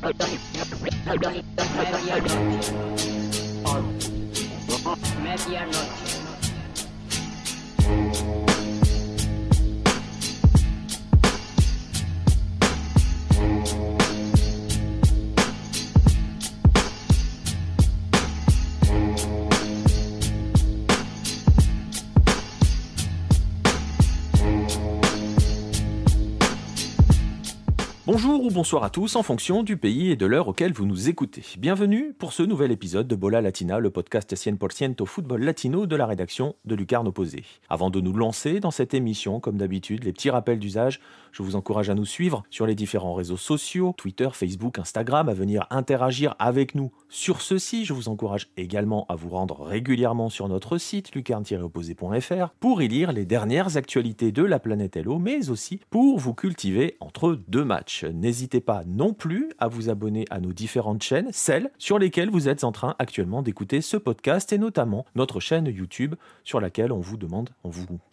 Medianoche. Bonjour ou bonsoir à tous en fonction du pays et de l'heure auquel vous nous écoutez. Bienvenue pour ce nouvel épisode de Bola Latina, le podcast 100% football latino de la rédaction de Lucarne Opposée. Avant de nous lancer dans cette émission, comme d'habitude, les petits rappels d'usage, je vous encourage à nous suivre sur les différents réseaux sociaux, Twitter, Facebook, Instagram, à venir interagir avec nous sur ceux-ci. Je vous encourage également à vous rendre régulièrement sur notre site lucarne-opposé.fr pour y lire les dernières actualités de la planète Hello, mais aussi pour vous cultiver entre deux matchs. N'hésitez pas non plus à vous abonner à nos différentes chaînes, celles sur lesquelles vous êtes en train actuellement d'écouter ce podcast et notamment notre chaîne YouTube sur laquelle on vous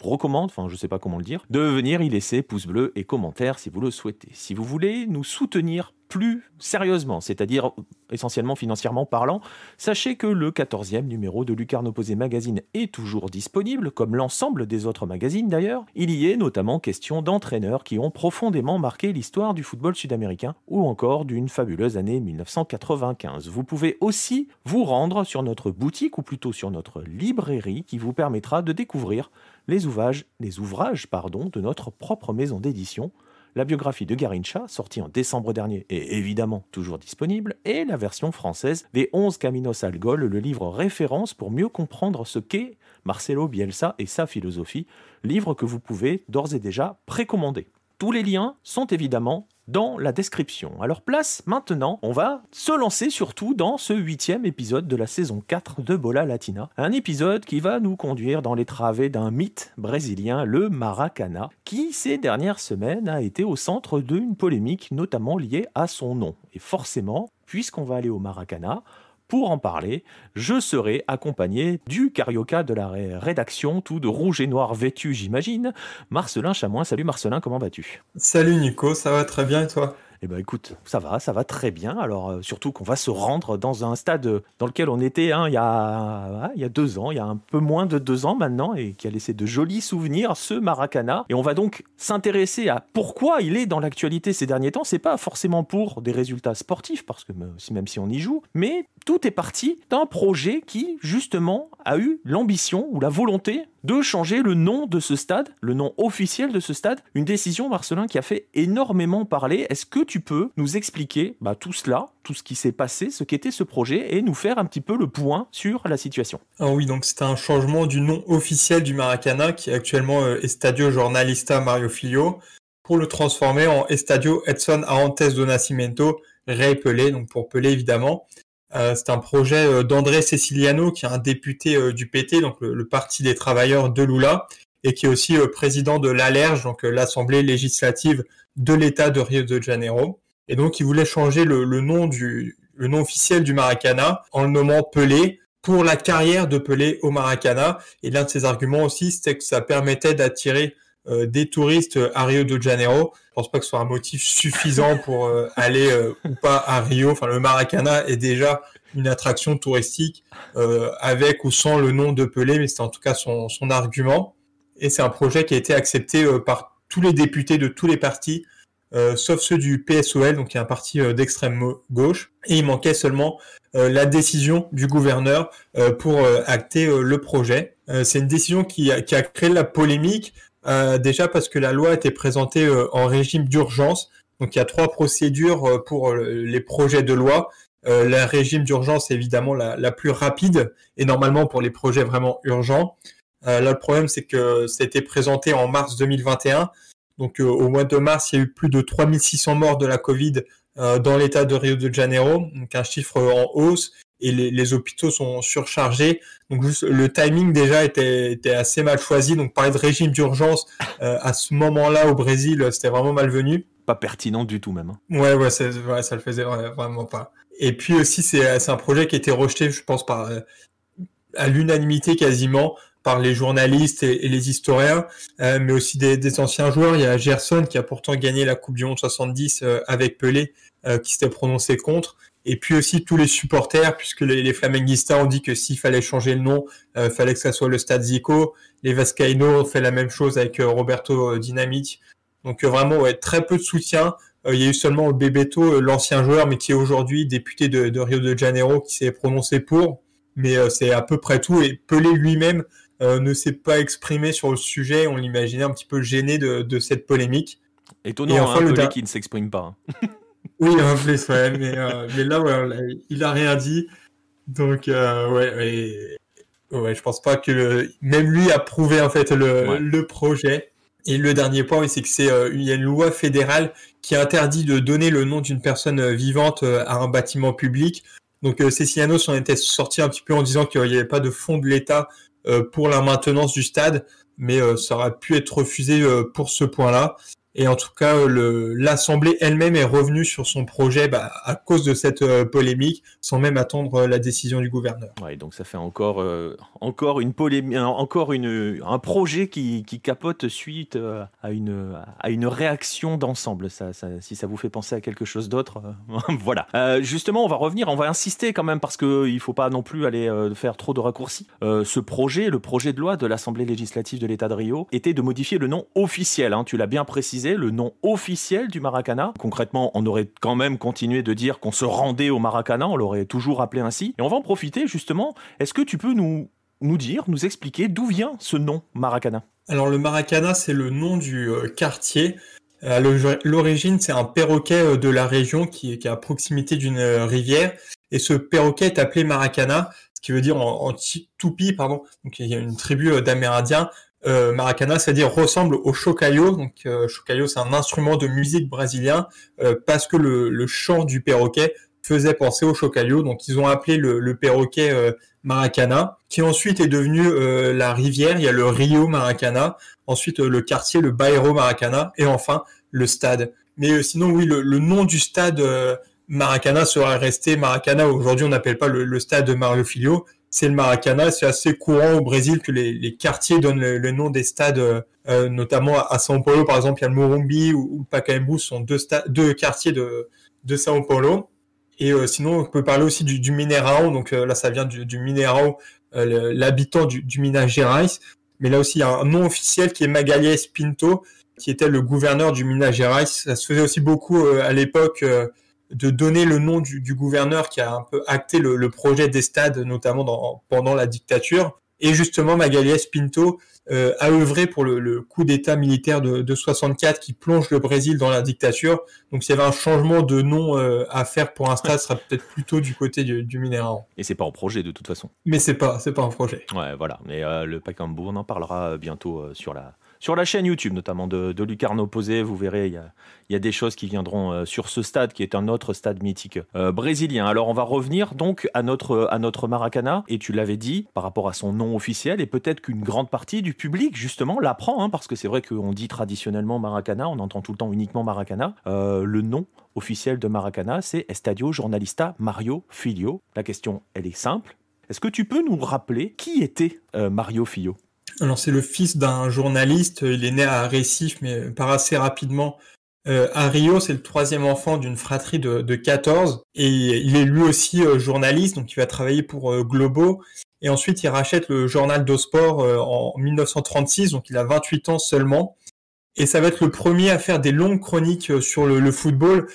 recommande, je sais pas comment le dire, de venir y laisser pouce bleu et commentaires si vous le souhaitez. Si vous voulez nous soutenir plus sérieusement, c'est-à-dire essentiellement financièrement parlant, sachez que le 14e numéro de Lucarne Opposée Magazine est toujours disponible, comme l'ensemble des autres magazines d'ailleurs. Il y est notamment question d'entraîneurs qui ont profondément marqué l'histoire du football sud-américain ou encore d'une fabuleuse année 1995. Vous pouvez aussi vous rendre sur notre boutique ou plutôt sur notre librairie qui vous permettra de découvrir les ouvrages de notre propre maison d'édition. La biographie de Garrincha, sortie en décembre dernier, est évidemment toujours disponible, et la version française des 11 Caminos al Gol, le livre référence pour mieux comprendre ce qu'est Marcelo Bielsa et sa philosophie, livre que vous pouvez d'ores et déjà précommander. Tous les liens sont évidemment dans la description. Alors place maintenant, on va se lancer surtout dans ce 8e épisode de la saison 4 de Bola Latina. Un épisode qui va nous conduire dans les travées d'un mythe brésilien, le Maracana, qui ces dernières semaines a été au centre d'une polémique notamment liée à son nom. Et forcément, puisqu'on va aller au Maracana, pour en parler, je serai accompagné du carioca de la rédaction, tout de rouge et noir vêtu, j'imagine, Marcelin Chamoin. Salut Marcelin, comment vas-tu ? Salut Nico, ça va très bien et toi ? Eh bien écoute, ça va très bien. Alors surtout qu'on va se rendre dans un stade dans lequel on était il y a 2 ans, il y a un peu moins de 2 ans maintenant, et qui a laissé de jolis souvenirs, ce Maracana. Et on va donc s'intéresser à pourquoi il est dans l'actualité ces derniers temps. C'est pas forcément pour des résultats sportifs, parce que même si on y joue, mais tout est parti d'un projet qui, justement, a eu l'ambition ou la volonté de changer le nom de ce stade, le nom officiel de ce stade. Une décision, Marcelin, qui a fait énormément parler. Est-ce que tu peux nous expliquer tout cela, tout ce qui s'est passé, ce qu'était ce projet, et nous faire un petit peu le point sur la situation ? Ah oui, donc c'est un changement du nom officiel du Maracana, qui est actuellement Estadio Jornalista Mario Filho, pour le transformer en Estadio Edson Arantes do Nascimento Rei Pelé, donc pour Pelé évidemment. C'est un projet d'André Ceciliano, qui est un député du PT, donc le Parti des travailleurs de Lula, et qui est aussi président de l'ALERJ, donc l'Assemblée législative de l'État de Rio de Janeiro. Et donc il voulait changer le nom officiel du Maracana en le nommant Pelé, pour la carrière de Pelé au Maracana. Et l'un de ses arguments aussi, c'était que ça permettait d'attirer des touristes à Rio de Janeiro. Je pense pas que ce soit un motif suffisant pour aller ou pas à Rio. Enfin, le Maracana est déjà une attraction touristique avec ou sans le nom de Pelé, mais c'est en tout cas son argument. Et c'est un projet qui a été accepté par tous les députés de tous les partis, sauf ceux du PSOL, donc qui est un parti d'extrême gauche. Et il manquait seulement la décision du gouverneur pour acter le projet. C'est une décision qui a créé la polémique. Déjà parce que la loi a été présentée en régime d'urgence. Donc il y a 3 procédures pour les projets de loi. Le régime d'urgence est évidemment la plus rapide, et normalement pour les projets vraiment urgents. Là le problème, c'est que ça a été présenté en mars 2021. Donc au mois de mars, il y a eu plus de 3600 morts de la Covid dans l'état de Rio de Janeiro, donc un chiffre en hausse. Et les hôpitaux sont surchargés. Donc juste, le timing déjà était assez mal choisi. Donc parler de régime d'urgence à ce moment-là au Brésil, c'était vraiment malvenu. Pas pertinent du tout même. Ouais, ça le faisait vraiment pas. Et puis aussi, c'est un projet qui a été rejeté, je pense, à l'unanimité quasiment par les journalistes et les historiens, mais aussi des anciens joueurs. Il y a Gerson qui a pourtant gagné la Coupe du Monde 70 avec Pelé, qui s'était prononcé contre. Et puis aussi tous les supporters, puisque les Flamenguistas ont dit que s'il fallait changer le nom, fallait que ça soit le Stade Zico. Les Vascaínos ont fait la même chose avec Roberto Dinamite. Donc vraiment, ouais, très peu de soutien. Il y a eu seulement Bebeto, l'ancien joueur, mais qui est aujourd'hui député de Rio de Janeiro, qui s'est prononcé pour. Mais c'est à peu près tout. Et Pelé lui-même ne s'est pas exprimé sur le sujet. On l'imaginait un petit peu gêné de cette polémique. Étonnant, enfin, Pelé qui ne s'exprime pas. Oui, en plus, ouais, mais là, ouais, il a rien dit. Donc, ouais, je pense pas que même lui a prouvé en fait le projet. Et le dernier point, oui, c'est que il y a une loi fédérale qui interdit de donner le nom d'une personne vivante à un bâtiment public. Donc, Ceciliano s'en était sorti un petit peu en disant qu'il n'y avait pas de fonds de l'État pour la maintenance du stade, mais ça aurait pu être refusé pour ce point-là. Et en tout cas, l'Assemblée elle-même est revenue sur son projet à cause de cette polémique, sans même attendre la décision du gouverneur. Ouais, donc ça fait encore une polémique, un projet qui capote suite à une réaction d'ensemble. Ça, si ça vous fait penser à quelque chose d'autre, voilà. Justement, on va insister quand même parce que il faut pas non plus aller faire trop de raccourcis. Le projet de loi de l'Assemblée législative de l'État de Rio était de modifier le nom officiel. Tu l'as bien précisé. Le nom officiel du Maracanã. Concrètement, on aurait quand même continué de dire qu'on se rendait au Maracanã, on l'aurait toujours appelé ainsi. Et on va en profiter justement. Est-ce que tu peux nous expliquer d'où vient ce nom Maracanã ? Alors le Maracanã, c'est le nom du quartier. À l'origine, c'est un perroquet de la région qui est à proximité d'une rivière. Et ce perroquet est appelé Maracanã, ce qui veut dire en Tupi, pardon. Donc il y a une tribu d'Amérindiens. Maracanã, c'est-à-dire ressemble au chocalho. Donc chocalho, c'est un instrument de musique brésilien parce que le chant du perroquet faisait penser au chocalho. Donc ils ont appelé le perroquet Maracanã, qui ensuite est devenu la rivière. Il y a le Rio Maracanã, ensuite le quartier, le Bairro Maracanã, et enfin le stade. Mais sinon, oui, le nom du stade Maracanã serait resté Maracanã. Aujourd'hui, on n'appelle pas le stade Mário Filho. C'est le Maracanã. C'est assez courant au Brésil que les quartiers donnent le nom des stades, notamment à São Paulo, par exemple, il y a le Morumbi ou le Pacaembu, sont deux quartiers de São Paulo. Et sinon, on peut parler aussi du Mineirão. Donc là, ça vient du Mineirão, l'habitant du Minas Gerais. Mais là aussi, il y a un nom officiel qui est Magalhães Pinto, qui était le gouverneur du Minas Gerais. Ça se faisait aussi beaucoup à l'époque de donner le nom du gouverneur qui a un peu acté le projet des stades, notamment pendant la dictature. Et justement, Magalhães Pinto a œuvré pour le coup d'État militaire de 64 qui plonge le Brésil dans la dictature. Donc, s'il y avait un changement de nom à faire pour un stade, ce sera peut-être plutôt du côté du Mineirão. Et c'est pas en projet de toute façon. Mais c'est pas un projet. Ouais, voilà. Mais le Pacaembu, on en parlera bientôt sur la chaîne YouTube, notamment de Lucarno Posé. Vous verrez, il y a des choses qui viendront sur ce stade, qui est un autre stade mythique brésilien. Alors, on va revenir donc à notre Maracanã. Et tu l'avais dit, par rapport à son nom officiel, et peut-être qu'une grande partie du public, justement, l'apprend, parce que c'est vrai qu'on dit traditionnellement Maracanã, on entend tout le temps uniquement Maracanã. Le nom officiel de Maracanã, c'est Estadio Jornalista Mário Filho. La question, elle est simple. Est-ce que tu peux nous rappeler qui était Mário Filho ? Alors, c'est le fils d'un journaliste. Il est né à Recife, mais part assez rapidement à Rio. C'est le 3e enfant d'une fratrie de 14. Et il est lui aussi journaliste, donc il va travailler pour Globo. Et ensuite, il rachète le Jornal do Sport en 1936, donc il a 28 ans seulement. Et ça va être le premier à faire des longues chroniques sur le football,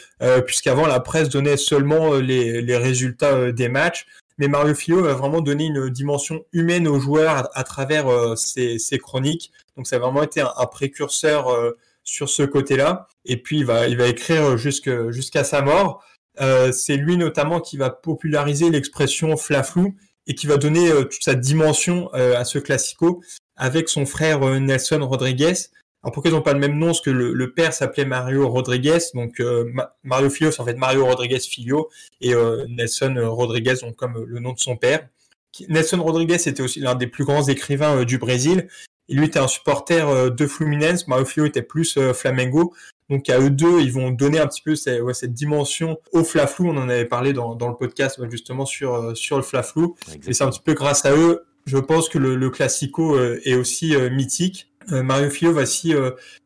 puisqu'avant, la presse donnait seulement les résultats des matchs. Mais Mário Filho va vraiment donner une dimension humaine aux joueurs à travers ses chroniques. Donc ça a vraiment été un précurseur sur ce côté-là. Et puis il va écrire jusqu'à sa mort. C'est lui notamment qui va populariser l'expression Fla-Flu et qui va donner toute sa dimension à ce classico avec son frère Nelson Rodrigues. Alors pourquoi ils n'ont pas le même nom? Parce que le père s'appelait Mário Rodrigues, donc Mário Filho, c'est en fait Mário Rodrigues Filho, et Nelson Rodrigues, donc comme le nom de son père. Nelson Rodrigues était aussi l'un des plus grands écrivains du Brésil. Et lui était un supporter de Fluminense. Mário Filho était plus Flamengo. Donc à eux deux, ils vont donner un petit peu cette dimension au Fla-Flu. On en avait parlé dans le podcast justement sur le Fla-Flu. Et c'est un petit peu grâce à eux, je pense que le Classico est aussi mythique. Mario Filho va aussi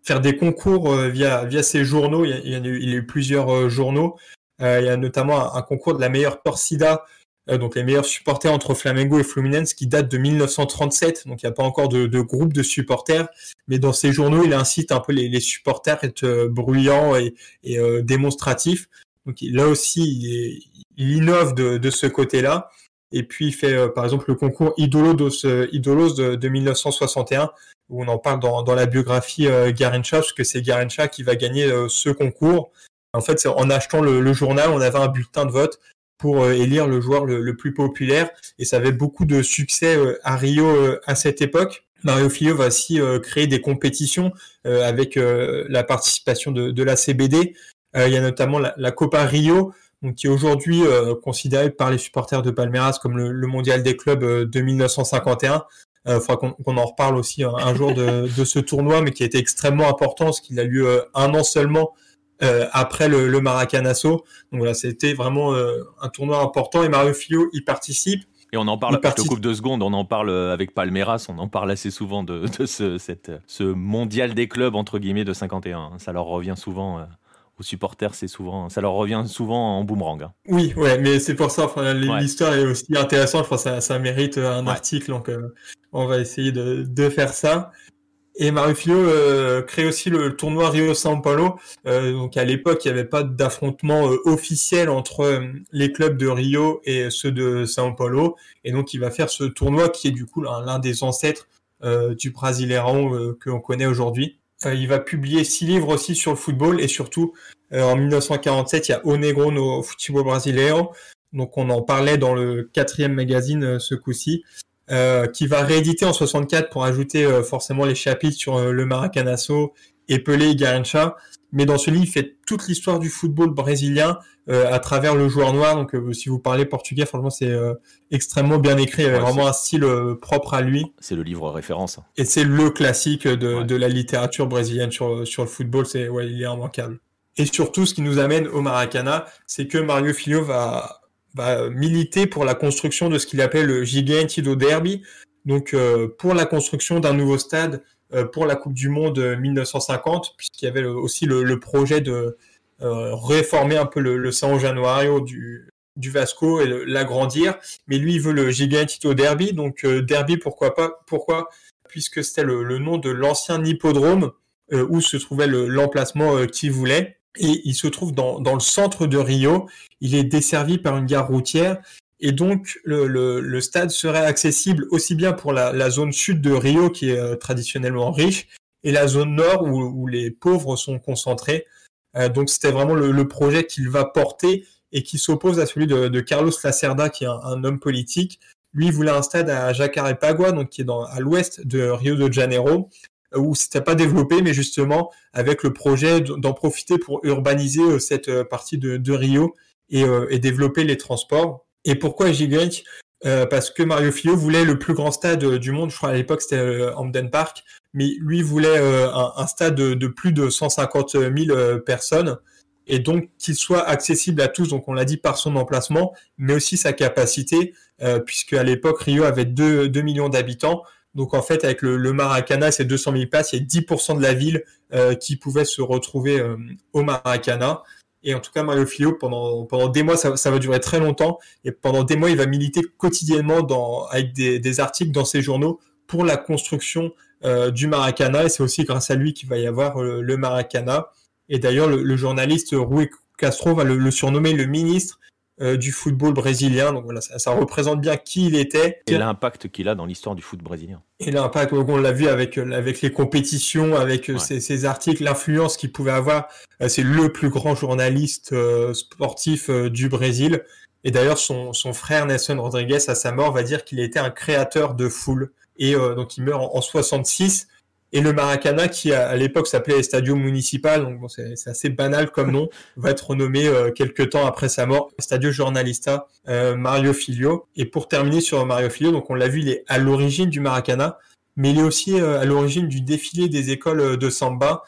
faire des concours via ses journaux. Il y a eu plusieurs journaux. Il y a notamment un concours de la meilleure torcida, donc les meilleurs supporters entre Flamengo et Fluminense, qui date de 1937. Donc il n'y a pas encore de groupe de supporters, mais dans ces journaux, il incite un peu les supporters à être bruyants et démonstratifs. Donc là aussi, il innove de ce côté-là. Et puis il fait par exemple le concours Idolos de 1961, où on en parle dans la biographie Garrincha, parce que c'est Garrincha qui va gagner ce concours. En fait, c'est en achetant le journal, on avait un bulletin de vote pour élire le joueur le plus populaire, et ça avait beaucoup de succès à Rio à cette époque. Mario Filho va aussi créer des compétitions avec la participation de la CBD. Il y a notamment la Copa Rio, donc qui est aujourd'hui considéré par les supporters de Palmeiras comme le mondial des clubs de 1951. Faudra qu'on en reparle aussi un jour de ce tournoi, mais qui a été extrêmement important, parce qu'il a lieu un an seulement après le Maracanazo. Donc voilà, c'était vraiment un tournoi important, et Mario Filho y participe. Et on en parle, je te coupe 2 secondes, on en parle avec Palmeiras, on en parle assez souvent de ce mondial des clubs, entre guillemets, de 51. Ça leur revient souvent... aux supporters, ça leur revient souvent en boomerang. Hein. Oui, ouais, mais c'est pour ça, l'histoire est aussi intéressante, je pense que ça mérite un article, donc on va essayer de faire ça. Et Mario Filho crée aussi le tournoi Rio-São Paulo, donc à l'époque, il n'y avait pas d'affrontement officiel entre les clubs de Rio et ceux de São Paulo, et donc il va faire ce tournoi qui est du coup l'un des ancêtres du Brasileirão que l'on connaît aujourd'hui. Il va publier 6 livres aussi sur le football, et surtout en 1947, il y a O Negro no Futebol Brasileiro, donc on en parlait dans le 4e magazine ce coup-ci, qui va rééditer en 64 pour ajouter forcément les chapitres sur le Maracanazo et Pelé et Garrincha. Mais dans ce livre, il fait toute l'histoire du football brésilien à travers le joueur noir. Donc si vous parlez portugais, franchement, c'est extrêmement bien écrit. Il y avait vraiment un style propre à lui. C'est le livre référence. Et c'est le classique de la littérature brésilienne sur le football. Il est immanquable. Et surtout, ce qui nous amène au Maracana, c'est que Mario Filho va militer pour la construction de ce qu'il appelle le Gigante do Derby. Donc pour la construction d'un nouveau stade pour la Coupe du Monde 1950, puisqu'il y avait aussi le projet de réformer un peu le São Januário du Vasco et l'agrandir. Mais lui, il veut le Gigante do Derby. Donc Derby, pourquoi pas? Pourquoi? Puisque c'était le nom de l'ancien hippodrome où se trouvait l'emplacement qu'il voulait. Et il se trouve dans le centre de Rio. Il est desservi par une gare routière. Et donc, le stade serait accessible aussi bien pour la zone sud de Rio, qui est traditionnellement riche, et la zone nord où les pauvres sont concentrés. Donc, c'était vraiment le projet qu'il va porter, et qui s'oppose à celui de Carlos Lacerda, qui est un homme politique. Lui, il voulait un stade à Jacarepaguá, donc qui est à l'ouest de Rio de Janeiro, où c'était pas développé, mais justement avec le projet d'en profiter pour urbaniser cette partie de Rio et développer les transports. Et pourquoi Gigante? Parce que Mario Filho voulait le plus grand stade du monde. Je crois à l'époque c'était Hamden Park, mais lui voulait un stade de plus de 150 000 personnes, et donc qu'il soit accessible à tous. Donc on l'a dit, par son emplacement, mais aussi sa capacité, puisque à l'époque Rio avait 2 millions d'habitants. Donc en fait, avec le Maracana, ces 200 000 places, il y a 10% de la ville qui pouvait se retrouver au Maracana. Et en tout cas, Mario Filho, pendant des mois, ça va durer très longtemps, et pendant des mois, il va militer quotidiennement avec des articles dans ses journaux pour la construction du Maracana, et c'est aussi grâce à lui qu'il va y avoir le Maracana. Et d'ailleurs, le journaliste Rui Castro va le surnommer le ministre du football brésilien. Donc voilà, ça représente bien qui il était. Et l'impact qu'il a dans l'histoire du foot brésilien. Et l'impact, on l'a vu avec les compétitions, avec ses articles, l'influence qu'il pouvait avoir. C'est le plus grand journaliste sportif du Brésil. Et d'ailleurs, son frère Nelson Rodrigues, à sa mort, va dire qu'il était un créateur de foule. Et donc il meurt en 66. Et le Maracana, qui à l'époque s'appelait Estadio Municipal, donc bon, c'est assez banal comme nom, va être renommé quelques temps après sa mort, Estadio Jornalista Mario Filho. Et pour terminer sur Mario Filho, donc on l'a vu, il est à l'origine du Maracana, mais il est aussi à l'origine du défilé des écoles de samba,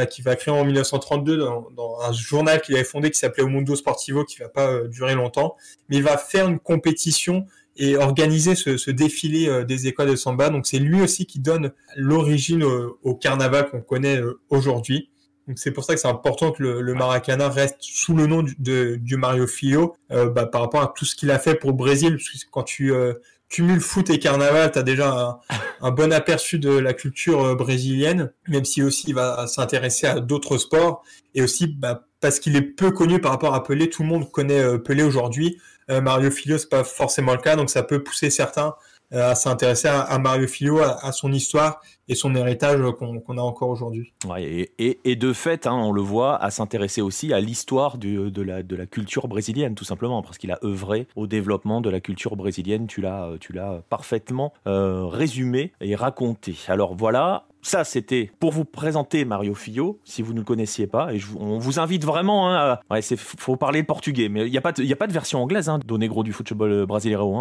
qui va créer en 1932 dans un journal qu'il avait fondé qui s'appelait O Mundo Sportivo, qui va pas durer longtemps, mais il va faire une compétition et organiser ce défilé des écoles de samba. Donc c'est lui aussi qui donne l'origine au carnaval qu'on connaît aujourd'hui. Donc c'est pour ça que c'est important que le Maracana reste sous le nom du Mario Filho par rapport à tout ce qu'il a fait pour le Brésil. Parce que quand tu cumules foot et carnaval, tu as déjà un bon aperçu de la culture brésilienne, même si aussi il va s'intéresser à d'autres sports. Et aussi parce qu'il est peu connu par rapport à Pelé, tout le monde connaît Pelé aujourd'hui. Mario Filho, c'est pas forcément le cas, donc ça peut pousser certains à s'intéresser à Mario Filho, à son histoire et son héritage qu'on a encore aujourd'hui. Ouais, et de fait, on le voit, à s'intéresser aussi à l'histoire de la culture brésilienne, tout simplement, parce qu'il a œuvré au développement de la culture brésilienne. Tu l'as parfaitement résumé et raconté. Alors voilà. Ça, c'était pour vous présenter Mario Filho, si vous ne le connaissiez pas. Et on vous invite vraiment faut parler le portugais. Mais il n'y a pas de version anglaise do Negro du football brasileiro,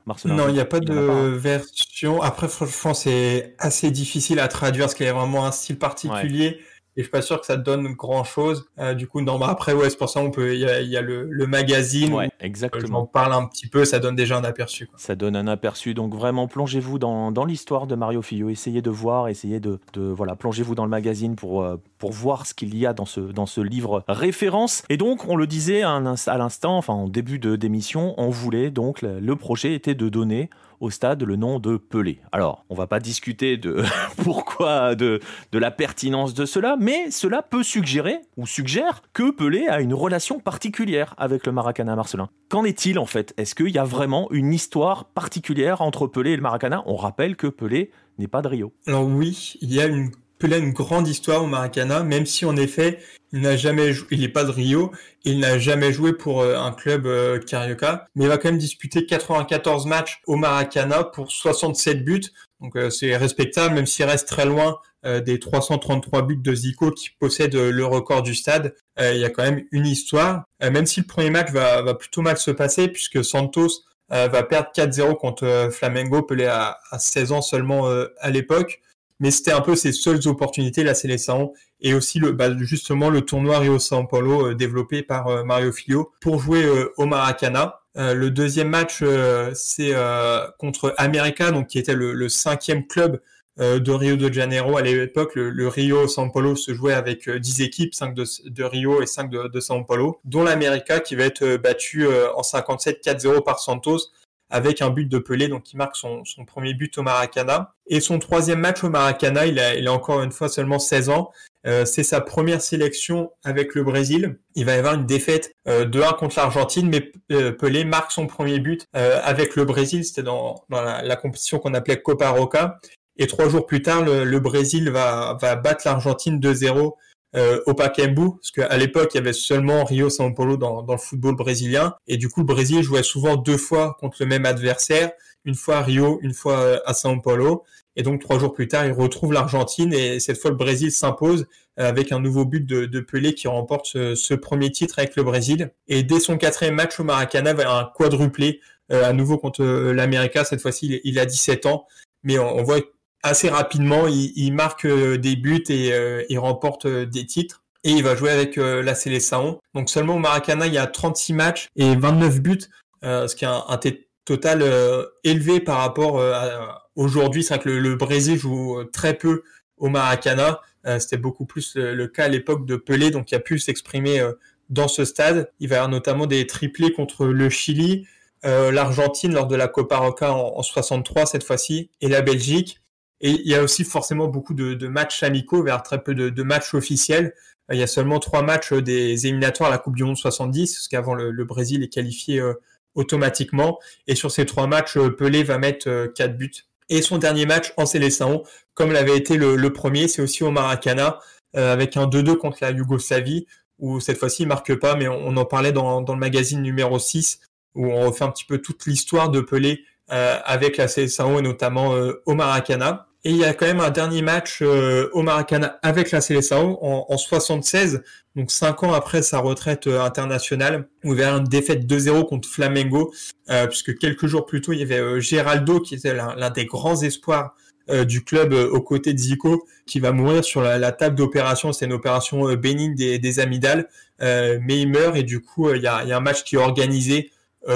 Marcelin. Non, il n'y a pas de version. Après, franchement, c'est assez difficile à traduire parce qu'il y a vraiment un style particulier. Ouais. Et je suis pas sûr que ça donne grand chose. Du coup, après, c'est pour ça il y a le magazine. Ouais, exactement. J'en parle un petit peu, ça donne déjà un aperçu. Quoi. Ça donne un aperçu. Donc vraiment, plongez-vous dans l'histoire de Mario Filho. Essayez de voir, plongez-vous dans le magazine pour voir ce qu'il y a dans ce livre référence. Et donc, on le disait à l'instant, en début d'émission, on voulait donc le projet était de donner au stade le nom de Pelé. Alors, on va pas discuter de pourquoi, de la pertinence de cela, mais cela peut suggère que Pelé a une relation particulière avec le Maracana, Marcelin. Qu'en est-il en fait ? Est-ce qu'il y a vraiment une histoire particulière entre Pelé et le Maracana ? On rappelle que Pelé n'est pas de Rio. Alors oui, Pelé a une grande histoire au Maracana, même si en effet, il n'est pas de Rio, il n'a jamais joué pour un club carioca, mais il va quand même disputer 94 matchs au Maracana pour 67 buts, donc c'est respectable, même s'il reste très loin des 333 buts de Zico qui possède le record du stade. Il y a quand même une histoire, même si le premier match va plutôt mal se passer, puisque Santos va perdre 4-0 contre Flamengo. Pelé a 16 ans seulement à l'époque. Mais c'était un peu ses seules opportunités, la Seleção, et aussi justement le tournoi Rio-São Paulo développé par Mario Filho pour jouer au Maracana. Le deuxième match, c'est contre América, donc qui était le 5e club de Rio de Janeiro. À l'époque, le Rio-São Paulo se jouait avec 10 équipes, 5 de Rio et 5 de São Paulo, dont l'América qui va être battu en 57 4-0 par Santos, avec un but de Pelé, donc qui marque son premier but au Maracana. Et son troisième match au Maracana, il a encore une fois seulement 16 ans. C'est sa première sélection avec le Brésil. Il va y avoir une défaite 2-1 contre l'Argentine, mais Pelé marque son premier but avec le Brésil. C'était dans la compétition qu'on appelait Copa Roca. Et 3 jours plus tard, le Brésil va battre l'Argentine 2-0 au Pacaembu, parce qu'à l'époque, il y avait seulement Rio-São Paulo dans le football brésilien. Et du coup, le Brésil jouait souvent 2 fois contre le même adversaire, une fois à Rio, une fois à São Paulo. Et donc, 3 jours plus tard, il retrouve l'Argentine et cette fois, le Brésil s'impose avec un nouveau but de Pelé qui remporte ce premier titre avec le Brésil. Et dès son 4e match au Maracana, il va y avoir un quadruplé à nouveau contre l'América. Cette fois-ci, il a 17 ans. Mais on voit assez rapidement, il marque des buts et il remporte des titres. Et il va jouer avec la Seleção. Donc seulement au Maracana, il y a 36 matchs et 29 buts, ce qui est un total élevé par rapport à aujourd'hui. C'est vrai que le Brésil joue très peu au Maracana. C'était beaucoup plus le cas à l'époque de Pelé, donc il a pu s'exprimer dans ce stade. Il va y avoir notamment des triplés contre le Chili, l'Argentine lors de la Copa Roca en 63 cette fois-ci, et la Belgique. Et il y a aussi forcément beaucoup de matchs amicaux, vers très peu de matchs officiels. Il y a seulement 3 matchs des éliminatoires à la Coupe du Monde 70, parce qu'avant le Brésil est qualifié automatiquement. Et sur ces 3 matchs, Pelé va mettre 4 buts. Et son dernier match en Seleção, comme l'avait été le premier, c'est aussi au Maracana, avec un 2-2 contre la Yougoslavie, où cette fois-ci il marque pas, mais on en parlait dans le magazine numéro 6, où on refait un petit peu toute l'histoire de Pelé avec la Seleção et notamment au Maracana. Et il y a quand même un dernier match au Maracana avec la Seleção en 76, donc 5 ans après sa retraite internationale, où il y avait une défaite 2-0 contre Flamengo, puisque quelques jours plus tôt, il y avait Geraldo, qui était l'un des grands espoirs du club aux côtés de Zico, qui va mourir sur la table d'opération. C'est une opération bénigne des amygdales, mais il meurt et du coup, il y a un match qui est organisé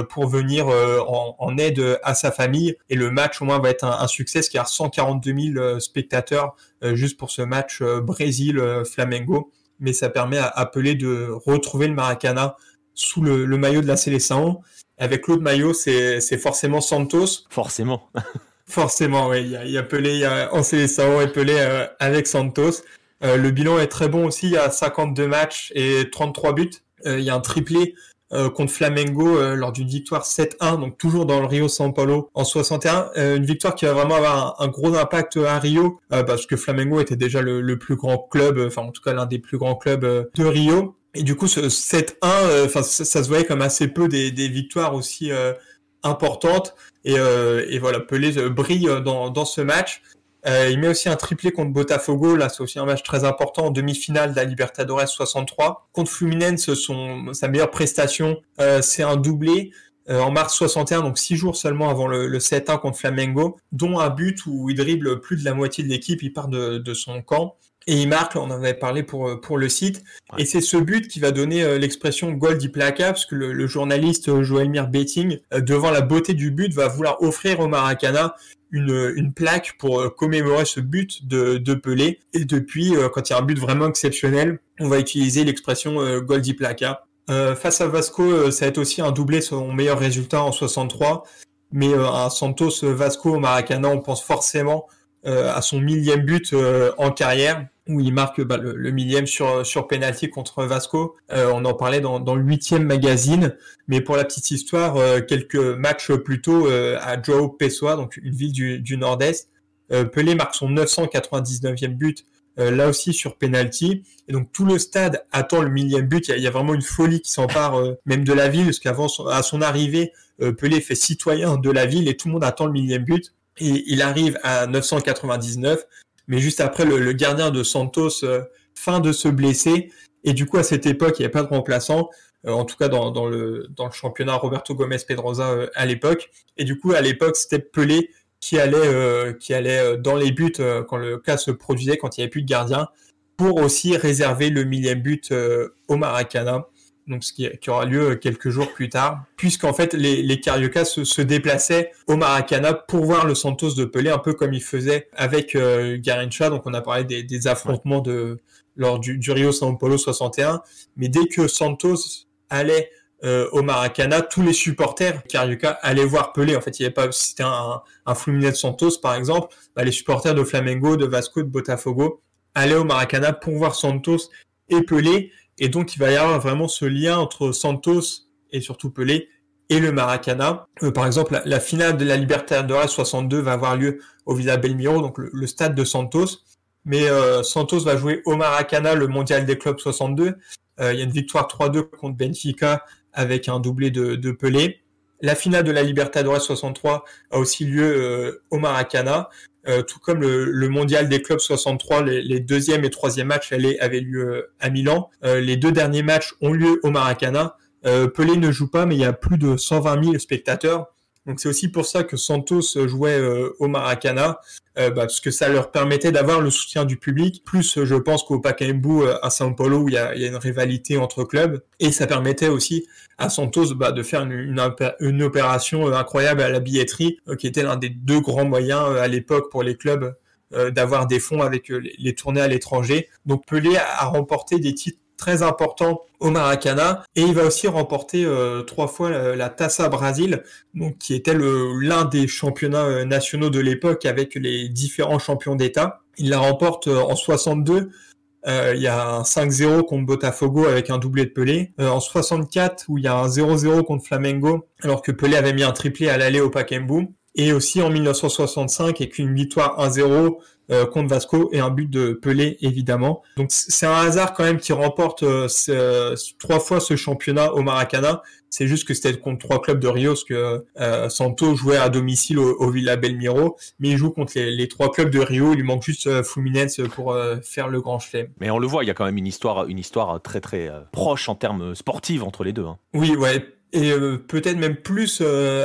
pour venir en aide à sa famille. Et le match au moins va être un succès, parce qu'il y a 142 000 spectateurs juste pour ce match Brésil-Flamengo. Mais ça permet à Pelé de retrouver le Maracana sous le maillot de la Seleção. Avec l'autre maillot, c'est forcément Santos. Forcément. Forcément, oui. Il y a Pelé en Seleção et Pelé avec Santos. Le bilan est très bon aussi. Il y a 52 matchs et 33 buts. Il y a un triplé contre Flamengo lors d'une victoire 7-1, donc toujours dans le Rio São Paulo en 61. Une victoire qui va vraiment avoir un gros impact à Rio, parce que Flamengo était déjà le plus grand club, enfin en tout cas l'un des plus grands clubs de Rio. Et du coup, ce 7-1, ça se voyait comme assez peu des victoires aussi importantes. Et voilà, Pelé brille dans ce match. Il met aussi un triplé contre Botafogo. Là, c'est aussi un match très important en demi-finale de la Libertadores 63. Contre Fluminense, sa meilleure prestation, c'est un doublé en mars 61, donc 6 jours seulement avant le 7-1 contre Flamengo, dont un but où il dribble plus de la moitié de l'équipe, il part de son camp. Et il marque, on en avait parlé pour le site. Ouais. Et c'est ce but qui va donner l'expression Gol de Placa, parce que le journaliste Joelmir Betting, devant la beauté du but, va vouloir offrir au Maracana une plaque pour commémorer ce but de Pelé. Et depuis, quand il y a un but vraiment exceptionnel, on va utiliser l'expression Gol de Placa. Face à Vasco, ça va être aussi un doublé, son meilleur résultat en 63. Mais un Santos Vasco au Maracana, on pense forcément à son 1000e but en carrière, où il marque le 1000e sur penalty contre Vasco. On en parlait dans le 8e magazine, mais pour la petite histoire, quelques matchs plus tôt à João Pessoa, donc une ville du Nord-Est, Pelé marque son 999e but, là aussi sur penalty. Et donc tout le stade attend le 1000e but. Il y a vraiment une folie qui s'empare même de la ville, parce qu'avant à son arrivée, Pelé fait citoyen de la ville et tout le monde attend le 1000e but. Et il arrive à 999, mais juste après, le gardien de Santos feint de se blesser. Et du coup, à cette époque, il n'y avait pas de remplaçant, en tout cas dans le championnat Roberto Gomes Pedrosa à l'époque. Et du coup, à l'époque, c'était Pelé qui allait dans les buts quand le cas se produisait, quand il n'y avait plus de gardien, pour aussi réserver le 1000e but au Maracana. Donc ce qui aura lieu quelques jours plus tard, puisqu'en fait les Cariocas se déplaçaient au Maracana pour voir le Santos de Pelé, un peu comme il faisait avec Garrincha. Donc on a parlé des affrontements lors du Rio São Paulo 61, mais dès que Santos allait au Maracana, tous les supporters Carioca allaient voir Pelé. En fait, il y avait pas, si c'était un Fluminense Santos par exemple, les supporters de Flamengo, de Vasco, de Botafogo allaient au Maracana pour voir Santos et Pelé. Et donc, il va y avoir vraiment ce lien entre Santos et surtout Pelé et le Maracana. Par exemple, la finale de la Libertadores 62 va avoir lieu au Villa Belmiro, donc le stade de Santos. Mais Santos va jouer au Maracana le Mondial des clubs 62. Il y a une victoire 3-2 contre Benfica avec un doublé de Pelé. La finale de la Libertadores 63 a aussi lieu au Maracana. Tout comme le mondial des clubs 63, les deuxième et troisième matchs avaient lieu à Milan. Les deux derniers matchs ont lieu au Maracana. Pelé ne joue pas, mais il y a plus de 120 000 spectateurs. Donc c'est aussi pour ça que Santos jouait au Maracana, parce que ça leur permettait d'avoir le soutien du public, plus je pense qu'au Pacaembu à São Paulo où il y a une rivalité entre clubs, et ça permettait aussi à Santos de faire une opération incroyable à la billetterie, qui était l'un des deux grands moyens à l'époque pour les clubs d'avoir des fonds avec les tournées à l'étranger. Donc Pelé a remporté des titres très important au Maracana, et il va aussi remporter 3 fois la Taça Brasil, donc qui était l'un des championnats nationaux de l'époque avec les différents champions d'État. Il la remporte en 62. Il y a un 5-0 contre Botafogo avec un doublé de Pelé. En 64, où il y a un 0-0 contre Flamengo, alors que Pelé avait mis un triplé à l'aller au Pacaembu. Et aussi en 1965, avec une victoire 1-0 contre Vasco et un but de Pelé, évidemment. Donc c'est un hasard quand même qui remporte 3 fois ce championnat au Maracana. C'est juste que c'était contre 3 clubs de Rio, parce que Santos jouait à domicile au Villa Belmiro, mais il joue contre les 3 clubs de Rio. Il lui manque juste Fluminense pour faire le grand chelem. Mais on le voit, il y a quand même une histoire très très proche en termes sportifs entre les deux. Hein. Oui, ouais. Et peut-être même plus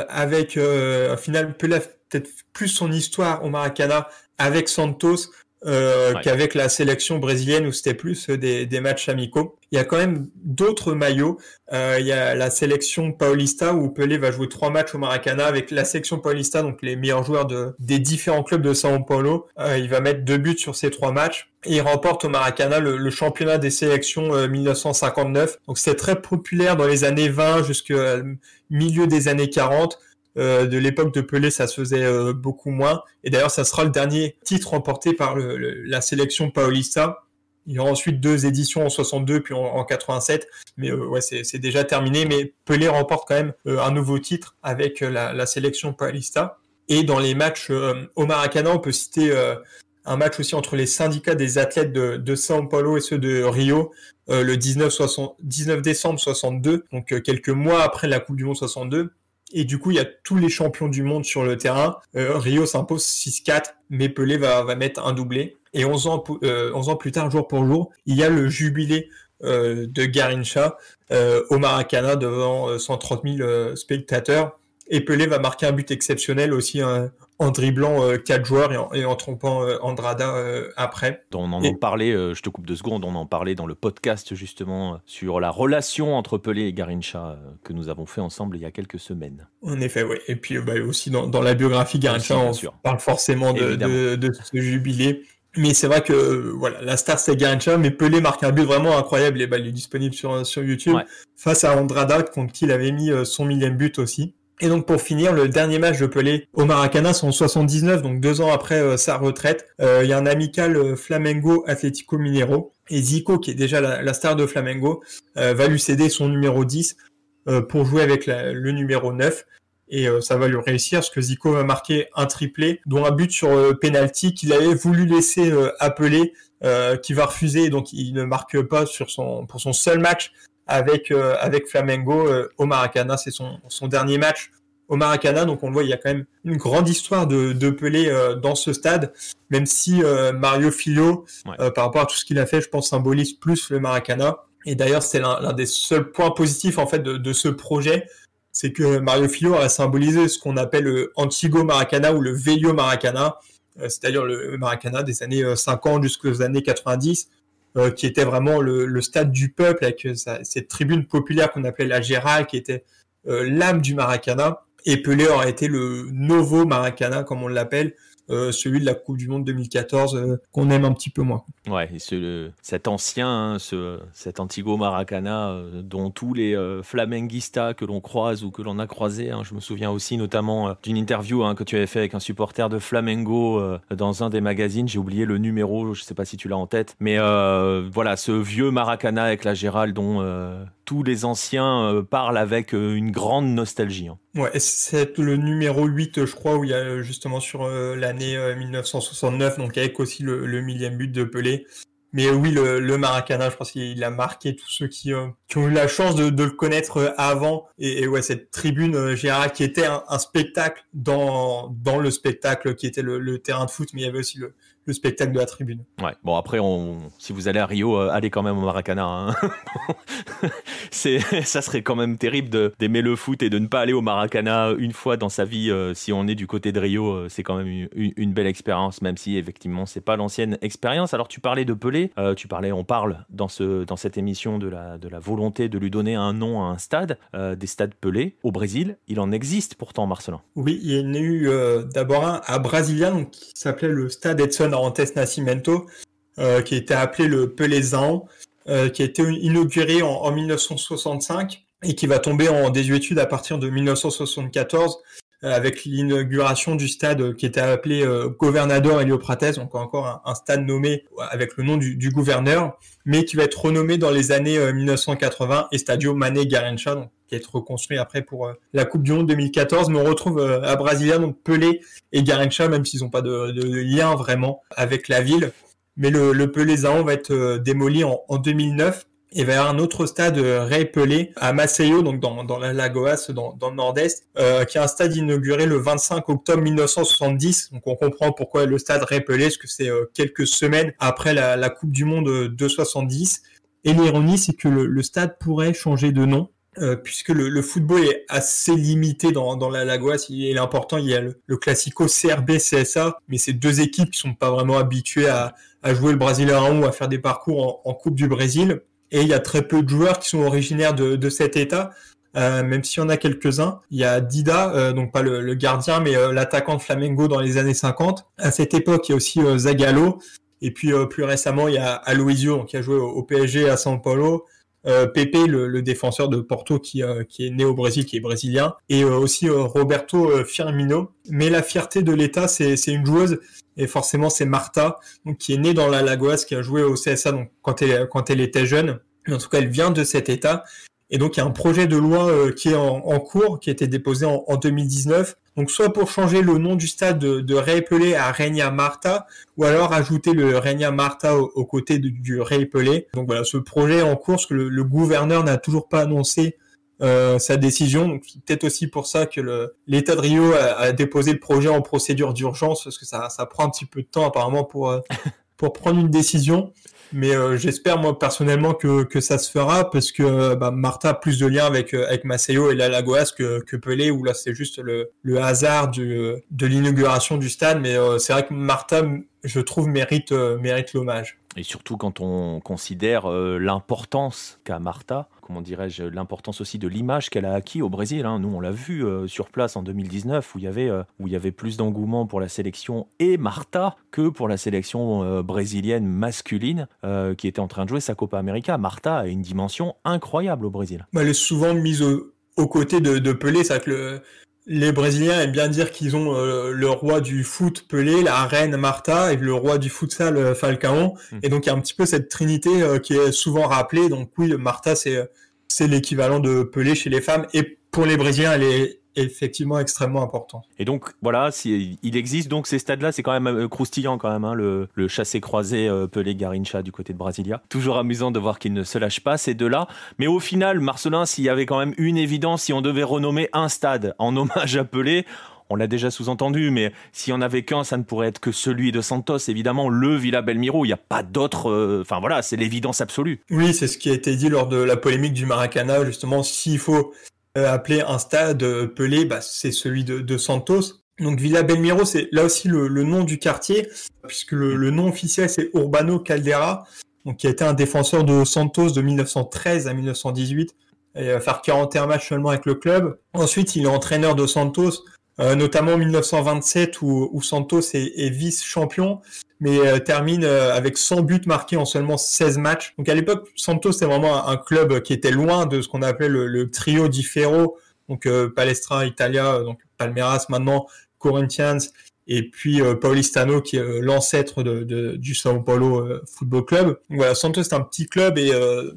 avec, au final, peut-être plus son histoire au Maracana avec Santos qu'avec la sélection brésilienne où c'était plus des matchs amicaux. Il y a quand même d'autres maillots. Il y a la sélection Paulista où Pelé va jouer 3 matchs au Maracanã avec la sélection Paulista, donc les meilleurs joueurs des différents clubs de São Paulo. Il va mettre 2 buts sur ces 3 matchs. Et il remporte au Maracanã le championnat des sélections 1959. Donc c'est très populaire dans les années 20 jusqu'au milieu des années 40. De l'époque de Pelé, ça se faisait beaucoup moins. Et d'ailleurs, ça sera le dernier titre remporté par la sélection Paulista. Il y aura ensuite 2 éditions en 62 puis en 87. Mais ouais, c'est déjà terminé. Mais Pelé remporte quand même un nouveau titre avec la sélection Paulista. Et dans les matchs au Maracanã, on peut citer un match aussi entre les syndicats des athlètes de São Paulo et ceux de Rio, le 19 décembre 62, donc quelques mois après la Coupe du Monde 62. Et du coup, il y a tous les champions du monde sur le terrain. Rio s'impose 6-4, mais Pelé va mettre un doublé. Et 11 ans plus tard, jour pour jour, il y a le jubilé de Garrincha au Maracanã devant 130 000 spectateurs. Et Pelé va marquer un but exceptionnel aussi en dribblant 4 joueurs et en trompant Andrada après. On en parlait, je te coupe 2 secondes, on en parlait dans le podcast justement sur la relation entre Pelé et Garrincha que nous avons fait ensemble il y a quelques semaines. En effet, oui. Et puis aussi dans la biographie Garrincha, on parle forcément de ce jubilé. Mais c'est vrai que voilà, la star c'est Garrincha, mais Pelé marque un but vraiment incroyable et il est disponible sur YouTube face à Andrada contre qui il avait mis son 1000e but aussi. Et donc pour finir, le dernier match de Pelé au Maracanã, c'est en 79, donc 2 ans après sa retraite. Il y a un amical Flamengo Atlético Mineiro. Et Zico, qui est déjà la star de Flamengo, va lui céder son numéro 10 pour jouer avec le numéro 9. Et ça va lui réussir, parce que Zico va marquer un triplé, dont un but sur penalty qu'il avait voulu laisser à Pelé, qui va refuser, donc il ne marque pas pour son seul match avec Flamengo au Maracanã. C'est son dernier match au Maracanã, donc on le voit, il y a quand même une grande histoire de Pelé dans ce stade, même si Mario Filho, par rapport à tout ce qu'il a fait, je pense symbolise plus le Maracanã. Et d'ailleurs, c'est l'un des seuls points positifs en fait de ce projet, c'est que Mario Filho a symbolisé ce qu'on appelle le Antigo Maracanã ou le Velho Maracanã, c'est-à-dire le Maracanã des années 50 jusqu'aux années 90, qui était vraiment le stade du peuple avec cette tribune populaire qu'on appelait la Gérald, qui était l'âme du Maracanã. Et Pelé aurait été le Novo Maracanã, comme on l'appelle, celui de la Coupe du Monde 2014, qu'on aime un petit peu moins. Ouais, et cet ancien, cet Antigo Maracanã, dont tous les flamenguistas que l'on croise ou que l'on a croisés, je me souviens aussi notamment d'une interview que tu avais fait avec un supporter de Flamengo dans un des magazines, j'ai oublié le numéro, je ne sais pas si tu l'as en tête, mais voilà, ce vieux Maracanã avec la Gérald dont tous les anciens parlent avec une grande nostalgie. Ouais, c'est le numéro 8, je crois, où il y a justement sur l'année 1969, donc avec aussi le 1000e but de Pelé. Mais oui, le Maracanã, je pense qu'il a marqué tous ceux qui ont eu la chance de le connaître avant. Et ouais, cette tribune Gérard qui était un spectacle dans le spectacle qui était le terrain de foot, mais il y avait aussi le spectacle de la tribune. Ouais. Bon, après, si vous allez à Rio, allez quand même au Maracanã. Ça serait quand même terrible d'aimer le foot et de ne pas aller au Maracanã une fois dans sa vie. Si on est du côté de Rio, c'est quand même une belle expérience, même si effectivement, c'est pas l'ancienne expérience. Alors, tu parlais de Pelé. On parle dans cette émission de la volonté de lui donner un nom à un stade, des stades Pelé. Au Brésil, il en existe pourtant, Marcelin. Oui, il y en a eu d'abord un à Brasilia, donc, qui s'appelait le stade Edson Arantes Nascimento, qui était appelé le Pelézão, qui a été inauguré en 1965 et qui va tomber en désuétude à partir de 1974 avec l'inauguration du stade qui était appelé Governador Helio Prates, donc encore un stade nommé avec le nom du gouverneur, mais qui va être renommé dans les années 1980 Estadio Mané Garrincha, donc qui va être reconstruit après pour la Coupe du Monde 2014. Mais on retrouve à Brasilia donc Pelé et Garrincha, même s'ils n'ont pas de lien vraiment avec la ville. Mais le Pelézão va être démoli en 2009. Et il va y avoir un autre stade, Rei Pelé, à Maceió, donc dans la Lagoas, dans le nord-est, qui est un stade inauguré le 25 octobre 1970. Donc on comprend pourquoi le stade Rei Pelé, parce que c'est quelques semaines après la Coupe du Monde de 70. Et l'ironie, c'est que le stade pourrait changer de nom. puisque le football est assez limité dans l'Alagoas. Il est important, il y a le Classico CRB-CSA, mais c'est deux équipes qui sont pas vraiment habituées à jouer le Brasileirão ou à faire des parcours en Coupe du Brésil. Et il y a très peu de joueurs qui sont originaires de cet état, même s'il y en a quelques-uns. Il y a Dida, donc pas le gardien, mais l'attaquant de Flamengo dans les années 50. À cette époque, il y a aussi Zagallo. Et puis plus récemment, il y a Aloisio, qui a joué au PSG à São Paulo. Pepe, le défenseur de Porto qui est né au Brésil, qui est brésilien. Et aussi Roberto Firmino. Mais la fierté de l'État, c'est une joueuse. Et forcément, c'est Marta, donc, qui est née dans l'Alagoas, qui a joué au CSA donc, quand elle était jeune. En tout cas, elle vient de cet État. Et donc, il y a un projet de loi qui est en cours, qui a été déposé en 2019. Donc, soit pour changer le nom du stade de Rei Pelé à Rainha Marta, ou alors ajouter le Rainha Marta aux côtés du Rei Pelé. Donc voilà, ce projet est en cours, parce que le gouverneur n'a toujours pas annoncé sa décision. Donc, c'est peut-être aussi pour ça que l'État de Rio a déposé le projet en procédure d'urgence, parce que ça prend un petit peu de temps apparemment pour prendre une décision. Mais j'espère moi personnellement que ça se fera, parce que Marta a plus de liens avec Maceió et l'Alagoas que Pelé, où là c'est juste le hasard de l'inauguration du stade. Mais c'est vrai que Marta, je trouve, mérite l'hommage. Et surtout quand on considère l'importance qu'a Marta, comment dirais-je, l'importance aussi de l'image qu'elle a acquis au Brésil. Hein. Nous, on l'a vu sur place en 2019, où il y avait plus d'engouement pour la sélection et Marta que pour la sélection brésilienne masculine qui était en train de jouer sa Copa América. Marta a une dimension incroyable au Brésil. Elle est souvent mise aux côtés de Pelé. C'est vrai que les Brésiliens aiment bien dire qu'ils ont le roi du foot Pelé, la reine Marta et le roi du futsal Falcão. Et donc, il y a un petit peu cette trinité qui est souvent rappelée. Donc oui, Marta, c'est l'équivalent de Pelé chez les femmes. Et pour les Brésiliens, elle est effectivement extrêmement importante. Et donc, voilà, il existe donc ces stades-là. C'est quand même croustillant quand même, hein, le chassé-croisé Pelé-Garrincha du côté de Brasilia. Toujours amusant de voir qu'ils ne se lâchent pas, ces deux-là. Mais au final, Marcelin, s'il y avait quand même une évidence, si on devait renommer un stade en hommage à Pelé, on l'a déjà sous-entendu, mais s'il n'y en avait qu'un, ça ne pourrait être que celui de Santos, évidemment, le Vila Belmiro. Il n'y a pas d'autre... Enfin voilà, c'est l'évidence absolue. Oui, c'est ce qui a été dit lors de la polémique du Maracanã, justement, s'il faut appelé un stade Pelé, c'est celui de Santos. Donc Vila Belmiro, c'est là aussi le nom du quartier, puisque le nom officiel c'est Urbano Caldeira, donc qui a été un défenseur de Santos de 1913 à 1918, et va faire 41 matchs seulement avec le club. Ensuite, il est entraîneur de Santos, notamment en 1927 où Santos est vice-champion, mais termine avec 100 buts marqués en seulement 16 matchs. Donc à l'époque, Santos c'était vraiment un club qui était loin de ce qu'on appelait le trio di Ferro, donc Palestra, Italia, donc Palmeiras maintenant, Corinthians, et puis Paulistano qui est l'ancêtre du São Paulo Football Club. Donc voilà, Santos c'est un petit club et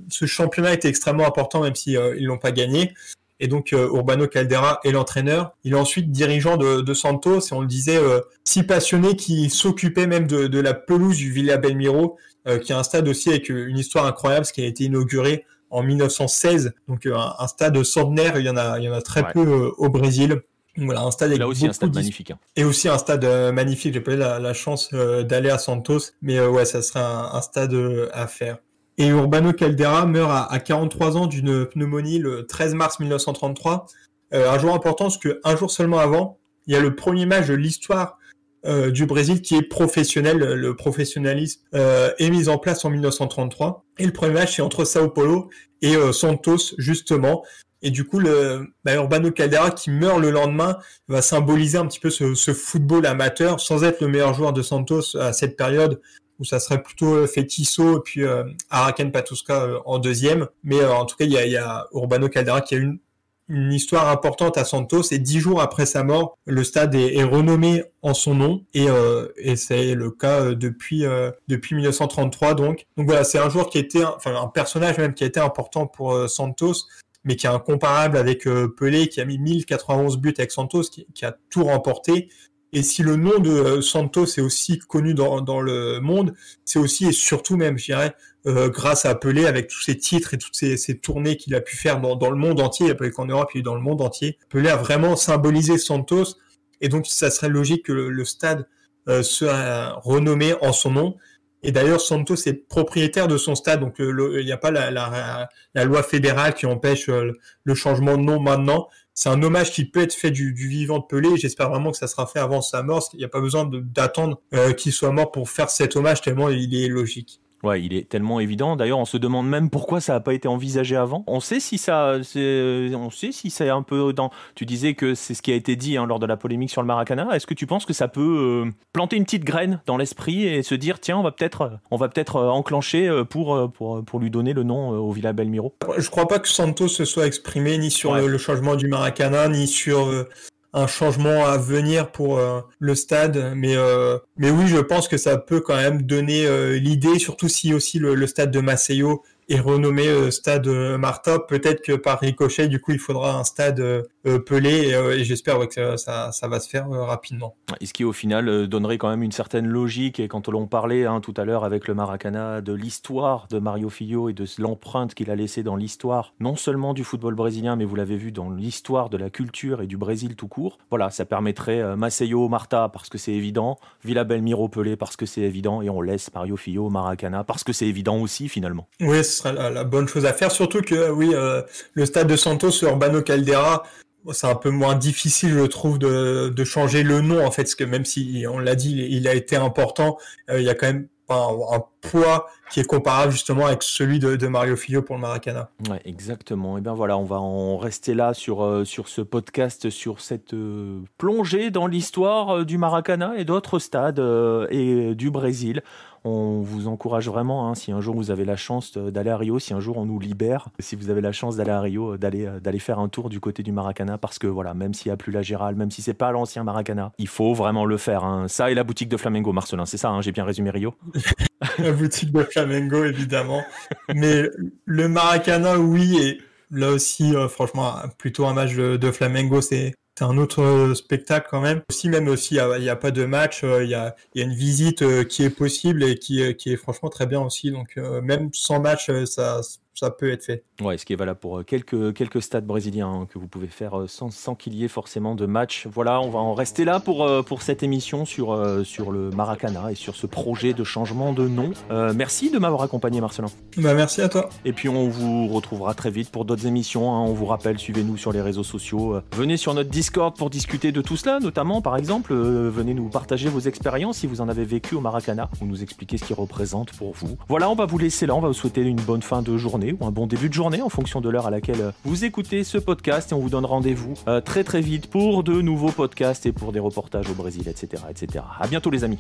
ce championnat était extrêmement important même si ils l'ont pas gagné. Et donc Urbano Caldeira est l'entraîneur. Il est ensuite dirigeant de Santos et on le disait si passionné qu'il s'occupait même de la pelouse du Vila Belmiro, qui est un stade aussi avec une histoire incroyable, ce qui a été inauguré en 1916. Donc un stade centenaire, il y en a très peu au Brésil. Donc, voilà, un stade avec là aussi un stade magnifique. Hein. Et aussi un stade magnifique. J'ai pas eu la chance d'aller à Santos, mais ouais, ça serait un stade à faire. Et Urbano Caldeira meurt à 43 ans d'une pneumonie le 13 mars 1933. Un jour important parce qu'un jour seulement avant, il y a le premier match de l'histoire du Brésil qui est professionnel. Le professionnalisme est mis en place en 1933. Et le premier match, c'est entre Sao Paulo et Santos, justement. Et du coup, Urbano Caldeira, qui meurt le lendemain, va symboliser un petit peu ce football amateur, sans être le meilleur joueur de Santos à cette période, où ça serait plutôt Fetiso et puis Araken Patuska en deuxième. Mais en tout cas, il y a Urbano Caldeira qui a une histoire importante à Santos. Et 10 jours après sa mort, le stade est renommé en son nom. Et c'est le cas depuis 1933. Donc voilà, c'est un joueur qui était, un personnage même qui a été important pour Santos, mais qui est incomparable avec Pelé, qui a mis 1091 buts avec Santos, qui a tout remporté. Et si le nom de Santos est aussi connu dans le monde, c'est aussi et surtout même, je dirais, grâce à Pelé, avec tous ses titres et toutes ces tournées qu'il a pu faire dans le monde entier. Il n'y a pas eu qu'en Europe, il y a eu dans le monde entier. Pelé a vraiment symbolisé Santos, et donc ça serait logique que le stade soit renommé en son nom. Et d'ailleurs, Santos est propriétaire de son stade, donc il n'y a pas la loi fédérale qui empêche le changement de nom maintenant. C'est un hommage qui peut être fait du vivant de Pelé. J'espère vraiment que ça sera fait avant sa mort. Il n'y a pas besoin d'attendre qu'il soit mort pour faire cet hommage, tellement il est logique. Ouais, il est tellement évident. D'ailleurs, on se demande même pourquoi ça n'a pas été envisagé avant. On sait si c'est un peu dans. Tu disais que c'est ce qui a été dit lors de la polémique sur le Maracana. Est-ce que tu penses que ça peut planter une petite graine dans l'esprit et se dire tiens, on va peut-être enclencher pour lui donner le nom au Villa Belmiro? Je crois pas que Santos se soit exprimé ni sur le changement du Maracana, ni sur un changement à venir pour le stade, mais oui, je pense que ça peut quand même donner l'idée, surtout si aussi le stade de Maceió est renommé stade Marta. Peut-être que par ricochet, du coup, il faudra un stade Pelé, et j'espère que ça va se faire rapidement. Et ce qui, au final, donnerait quand même une certaine logique. Et quand on parlait tout à l'heure avec le Maracana de l'histoire de Mario Filho et de l'empreinte qu'il a laissée dans l'histoire, non seulement du football brésilien, mais vous l'avez vu, dans l'histoire de la culture et du Brésil tout court. Voilà, ça permettrait Maceió, Marta, parce que c'est évident, Villa Belmiro, Pelé, parce que c'est évident, et on laisse Mario Filho, Maracana, parce que c'est évident aussi, finalement. Oui, ce serait la bonne chose à faire, surtout que, le stade de Santos, Urbano Caldeira, c'est un peu moins difficile, je trouve, de changer le nom, en fait, parce que même si, on l'a dit, il a été important, il y a quand même un poids qui est comparable justement avec celui de Mario Filho pour le Maracana. Ouais, exactement. Et bien voilà, on va en rester là sur ce podcast, sur cette plongée dans l'histoire du Maracana et d'autres stades et du Brésil. On vous encourage vraiment, si un jour vous avez la chance d'aller à Rio, si un jour on nous libère, si vous avez la chance d'aller à Rio, d'aller faire un tour du côté du Maracana, parce que voilà, même s'il n'y a plus la Gérald, même si c'est pas l'ancien Maracana, il faut vraiment le faire. Ça et la boutique de Flamengo, Marcelin, c'est ça, j'ai bien résumé Rio. La boutique de Flamengo, évidemment. Mais le Maracana, oui, et là aussi, franchement, plutôt un match de Flamengo, c'est un autre spectacle quand même. Même aussi, il n'y a pas de match, il y a une visite qui est possible et qui est franchement très bien aussi. Donc même sans match, ça peut être fait. Ouais, ce qui est valable pour quelques stades brésiliens que vous pouvez faire sans qu'il y ait forcément de match. Voilà, on va en rester là pour cette émission sur le Maracana et sur ce projet de changement de nom. Merci de m'avoir accompagné, Marcelin. Merci à toi. Et puis on vous retrouvera très vite pour d'autres émissions. On vous rappelle, suivez-nous sur les réseaux sociaux. Venez sur notre Discord pour discuter de tout cela, notamment par exemple, venez nous partager vos expériences si vous en avez vécu au Maracana ou nous expliquer ce qu'il représente pour vous. Voilà, on va vous laisser là, on va vous souhaiter une bonne fin de journée ou un bon début de journée en fonction de l'heure à laquelle vous écoutez ce podcast, et on vous donne rendez-vous très très vite pour de nouveaux podcasts et pour des reportages au Brésil, etc. À bientôt les amis.